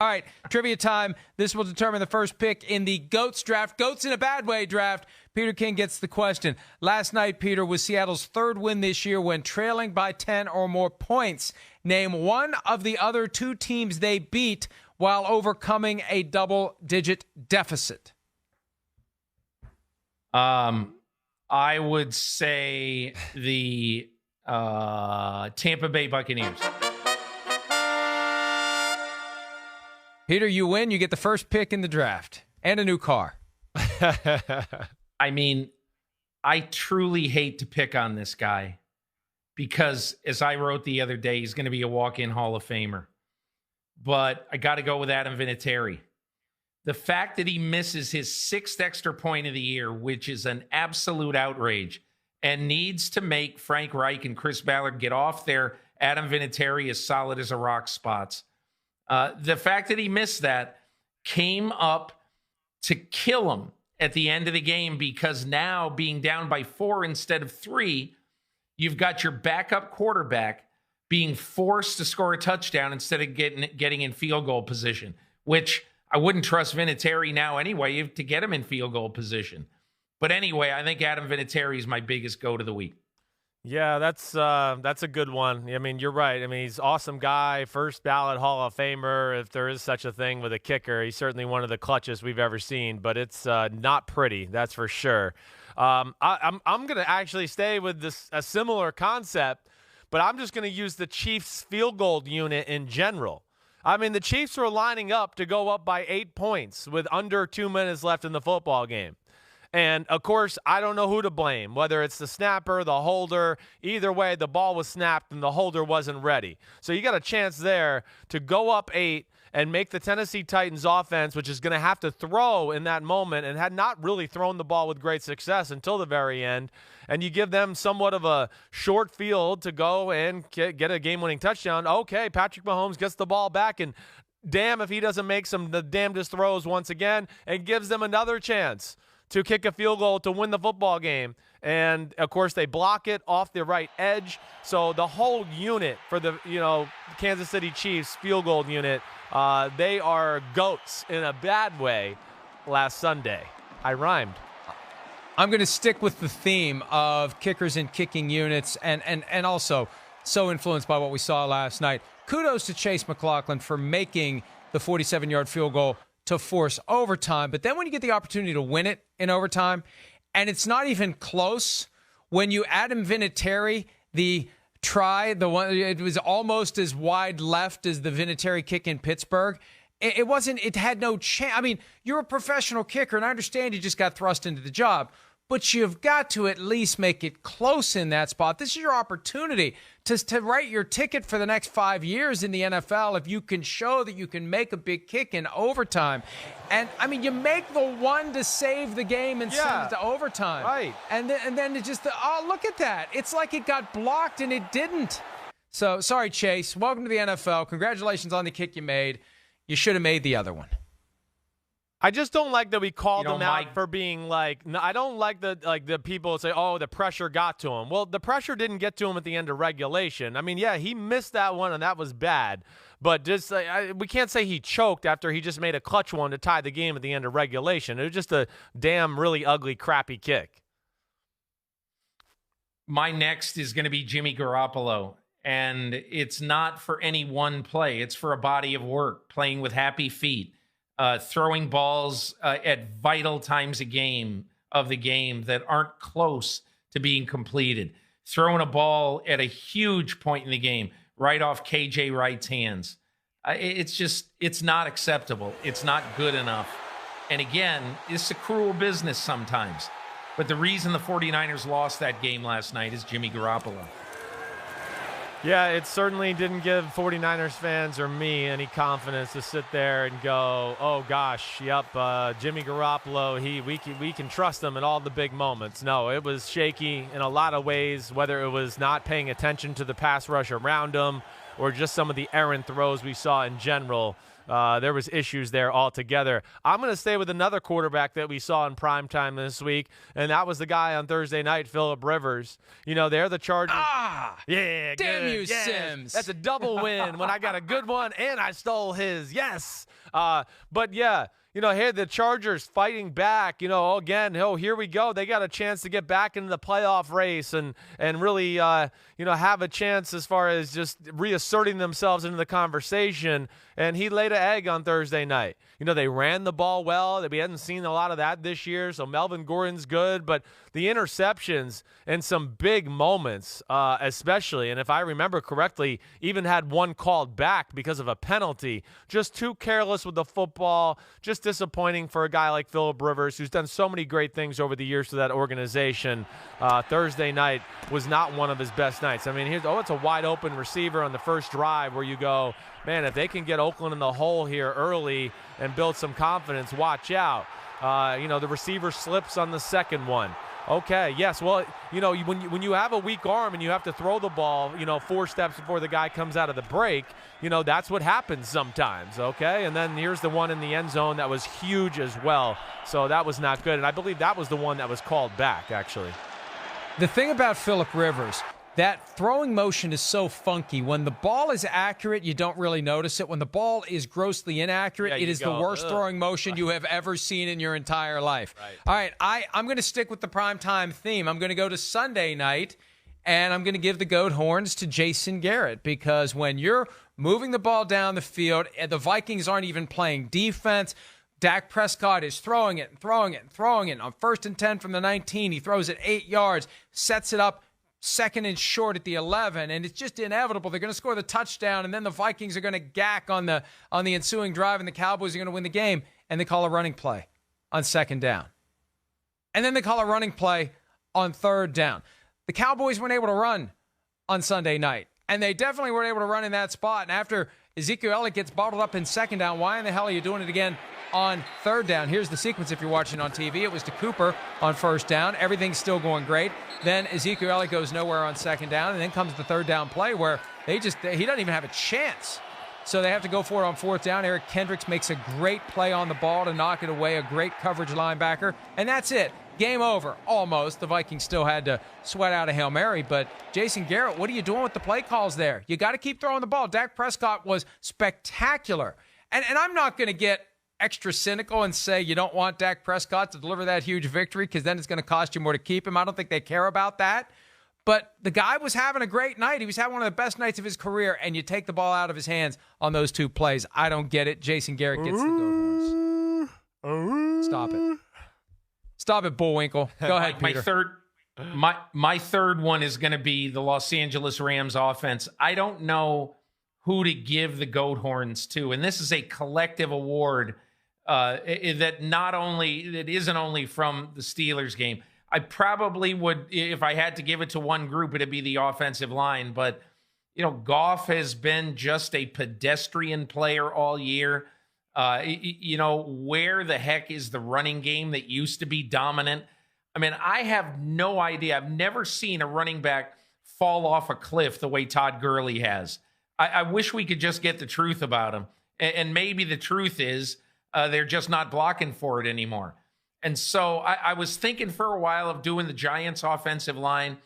All right, trivia time. This will determine the first pick in the GOATS draft. GOATS in a bad way draft. Peter King gets the question. Last night, Peter, was Seattle's third win this year when trailing by 10 or more points. Name one of the other two teams they beat while overcoming a double-digit deficit. I would say the Tampa Bay Buccaneers. Peter, you win. You get the first pick in the draft and a new car. I mean, I truly hate to pick on this guy because, as I wrote the other day, he's going to be a walk-in Hall of Famer. But I got to go with Adam Vinatieri. The fact that he misses his sixth extra point of the year, which is an absolute outrage, and needs to make Frank Reich and Chris Ballard get off their Adam Vinatieri as solid as a rock spots. The fact that he missed that came up to kill him at the end of the game, because now being down by 4 instead of 3, you've got your backup quarterback being forced to score a touchdown instead of getting in field goal position, which I wouldn't trust Vinatieri now anyway to get him in field goal position. But anyway, I think Adam Vinatieri is my biggest goat of the week. Yeah, that's a good one. I mean, you're right. I mean, he's an awesome guy, first ballot Hall of Famer, if there is such a thing with a kicker. He's certainly one of the clutchest we've ever seen, but it's not pretty, that's for sure. I'm going to actually stay with a similar concept, but I'm just going to use the Chiefs field goal unit in general. I mean, the Chiefs were lining up to go up by 8 points with under 2 minutes left in the football game. And, of course, I don't know who to blame, whether it's the snapper, the holder. Either way, the ball was snapped and the holder wasn't ready. So you got a chance there to go up 8 and make the Tennessee Titans offense, which is going to have to throw in that moment and had not really thrown the ball with great success until the very end. And you give them somewhat of a short field to go and get a game-winning touchdown. Okay, Patrick Mahomes gets the ball back, and damn if he doesn't make the damnedest throws once again, and gives them another chance to kick a field goal to win the football game. And, of course, they block it off the right edge. So the whole unit for the Kansas City Chiefs field goal unit, they are goats in a bad way last Sunday. I rhymed. I'm going to stick with the theme of kickers and kicking units and also so influenced by what we saw last night. Kudos to Chase McLaughlin for making the 47-yard field goal to force overtime. But then when you get the opportunity to win it in overtime, and it's not even close, when you Adam Vinatieri, the try, the one, it was almost as wide left as the Vinatieri kick in Pittsburgh. It had no chance. I mean, you're a professional kicker, and I understand you just got thrust into the job, but you've got to at least make it close in that spot. This is your opportunity to write your ticket for the next 5 years in the NFL if you can show that you can make a big kick in overtime. And, I mean, you make the one to save the game and send it to overtime. Right. And then it just, oh, look at that. It's like it got blocked and it didn't. So, sorry, Chase. Welcome to the NFL. Congratulations on the kick you made. You should have made the other one. I just don't like that we called him out for being like. I don't like the people say, "Oh, the pressure got to him." Well, the pressure didn't get to him at the end of regulation. I mean, yeah, he missed that one, and that was bad. But just we can't say he choked after he just made a clutch one to tie the game at the end of regulation. It was just a damn really ugly, crappy kick. My next is going to be Jimmy Garoppolo. And it's not for any one play. It's for a body of work, playing with happy feet. Throwing balls at vital times of the game that aren't close to being completed. Throwing a ball at a huge point in the game, right off KJ Wright's hands. It's not acceptable. It's not good enough. And again, it's a cruel business sometimes. But the reason the 49ers lost that game last night is Jimmy Garoppolo. Yeah, it certainly didn't give 49ers fans or me any confidence to sit there and go, oh, gosh, yep, Jimmy Garoppolo, we can trust him in all the big moments. No, it was shaky in a lot of ways, whether it was not paying attention to the pass rush around him or just some of the errant throws we saw in general. there was issues there altogether. I'm going to stay with another quarterback that we saw in primetime this week, and that was the guy on Thursday night, Phillip Rivers. They're the Chargers. Yeah, damn good. you, Yes. Simms. That's a double win when I got a good one and I stole his. Yes. But yeah. Here the Chargers fighting back, again, here we go. They got a chance to get back into the playoff race and really, have a chance as far as just reasserting themselves into the conversation. And he laid an egg on Thursday night. They ran the ball well. We hadn't seen a lot of that this year, so Melvin Gordon's good. But the interceptions and some big moments, especially, and if I remember correctly, even had one called back because of a penalty. Just too careless with the football, just disappointing for a guy like Phillip Rivers, who's done so many great things over the years for that organization. Thursday night was not one of his best nights. I mean, it's a wide open receiver on the first drive where you go, man, if they can get Oakland in the hole here early and build some confidence, watch out. The receiver slips on the second one. Okay, yes. Well, when you have a weak arm and you have to throw the ball, 4 steps before the guy comes out of the break, that's what happens sometimes, okay? And then here's the one in the end zone that was huge as well. So that was not good. And I believe that was the one that was called back, actually. The thing about Phillip Rivers, that throwing motion is so funky. When the ball is accurate, you don't really notice it. When the ball is grossly inaccurate, it is the worst throwing motion you have ever seen in your entire life. Right. All right, I'm going to stick with the primetime theme. I'm going to go to Sunday night, and I'm going to give the goat horns to Jason Garrett, because when you're moving the ball down the field, and the Vikings aren't even playing defense, Dak Prescott is throwing it. On 1st and 10 from the 19, he throws it 8 yards, sets it up, 2nd and short at the 11, and it's just inevitable. They're going to score the touchdown, and then the Vikings are going to gack on the ensuing drive, and the Cowboys are going to win the game, and they call a running play on 2nd down. And then they call a running play on 3rd down. The Cowboys weren't able to run on Sunday night, and they definitely weren't able to run in that spot. And after Ezekiel Elliott gets bottled up in 2nd down, why in the hell are you doing it again on 3rd down? Here's the sequence if you're watching on TV. It was to Cooper on 1st down. Everything's still going great. Then Ezekiel Elliott goes nowhere on 2nd down, and then comes the 3rd down play where he doesn't even have a chance. So they have to go for it on 4th down. Eric Kendricks makes a great play on the ball to knock it away, a great coverage linebacker, and that's it. Game over, almost. The Vikings still had to sweat out a Hail Mary, but Jason Garrett, what are you doing with the play calls there? You got to keep throwing the ball. Dak Prescott was spectacular. And I'm not going to get extra cynical and say you don't want Dak Prescott to deliver that huge victory because then it's going to cost you more to keep him. I don't think they care about that. But the guy was having a great night. He was having one of the best nights of his career, and you take the ball out of his hands on those 2 plays. I don't get it. Jason Garrett gets the goat horns. Stop it. Stop it, Bullwinkle. Go ahead, Peter. My third one is going to be the Los Angeles Rams offense. I don't know who to give the goat horns to, and this is a collective award that isn't only from the Steelers game. I probably would, if I had to give it to one group, it'd be the offensive line. But Goff has been just a pedestrian player all year. Where the heck is the running game that used to be dominant? I mean, I have no idea. I've never seen a running back fall off a cliff the way Todd Gurley has. I wish we could just get the truth about him. And maybe the truth is they're just not blocking for it anymore. And so I was thinking for a while of doing the Giants offensive line,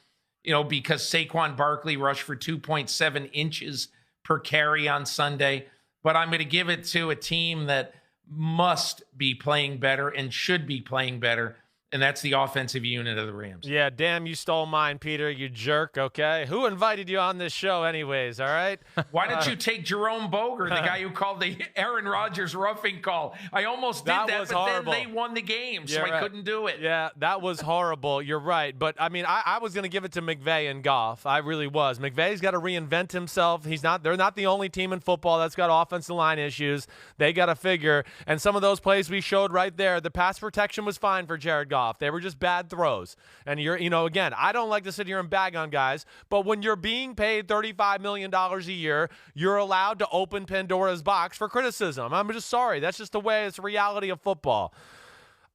because Saquon Barkley rushed for 2.7 inches per carry on Sunday. But I'm going to give it to a team that must be playing better and should be playing better, and that's the offensive unit of the Rams. Yeah, damn, you stole mine, Peter, you jerk, okay? Who invited you on this show anyways, all right? Why don't you take Jerome Boger, the guy who called the Aaron Rodgers roughing call? I almost did that, but horrible. Then they won the game, so I couldn't do it. Yeah, that was horrible. You're right. But, I mean, I was going to give it to McVay and Goff. I really was. McVay's got to reinvent himself. They're not the only team in football that's got offensive line issues. They got to figure. And some of those plays we showed right there, the pass protection was fine for Jared Goff. They were just bad throws. And again, I don't like to sit here and bag on guys, but when you're being paid $35 million a year, you're allowed to open Pandora's box for criticism. I'm just sorry. That's just the way it's the reality of football.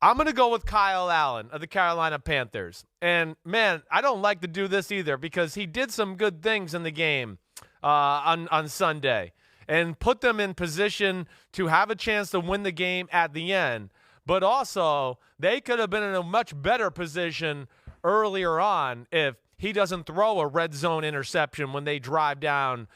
I'm going to go with Kyle Allen of the Carolina Panthers. And, man, I don't like to do this either because he did some good things in the game on Sunday. and put them in position to have a chance to win the game at the end. But also, they could have been in a much better position earlier on if he doesn't throw a red zone interception when they drive down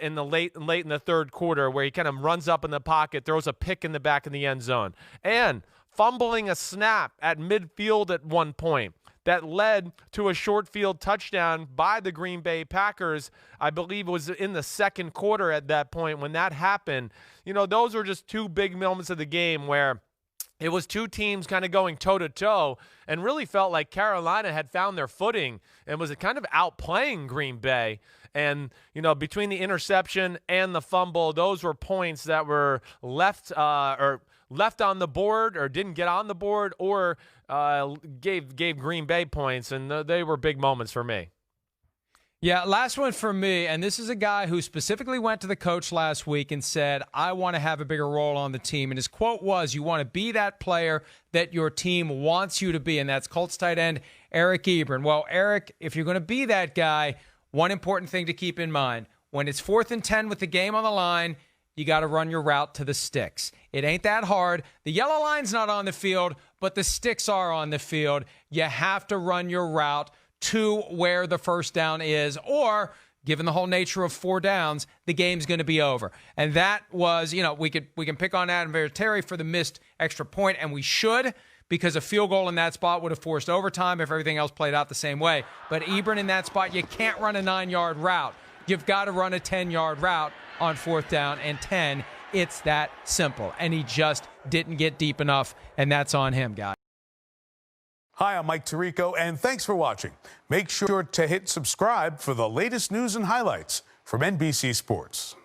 in the late in the third quarter, where he kind of runs up in the pocket, throws a pick in the back of the end zone, and fumbling a snap at midfield at one point that led to a short field touchdown by the Green Bay Packers. I believe it was in the second quarter at that point when that happened. You know, those were just two big moments of the game where it was two teams kind of going toe-to-toe, and really felt like Carolina had found their footing and was kind of outplaying Green Bay. And, you know, between the interception and the fumble, those were points that were left on the board, or didn't get on the board, or gave Green Bay points, and they were big moments for me. Yeah, last one for me, and this is a guy who specifically went to the coach last week and said, I want to have a bigger role on the team. And his quote was, you want to be that player that your team wants you to be, and that's Colts tight end Eric Ebron. Well, Eric, if you're going to be that guy, one important thing to keep in mind, when it's 4th and 10 with the game on the line, you got to run your route to the sticks. It ain't that hard. The yellow line's not on the field, but the sticks are on the field. You have to run your route to where the first down is, or given the whole nature of 4 downs, the game's going to be over. And that was, you know, we can pick on Adam Vinatieri for the missed extra point, and we should, because a field goal in that spot would have forced overtime if everything else played out the same way. But Ebron in that spot, you can't run a 9-yard route. You've got to run a 10-yard route on 4th down and 10. It's that simple. And he just didn't get deep enough, and that's on him, guys. Hi, I'm Mike Tirico, and thanks for watching. Make sure to hit subscribe for the latest news and highlights from NBC Sports.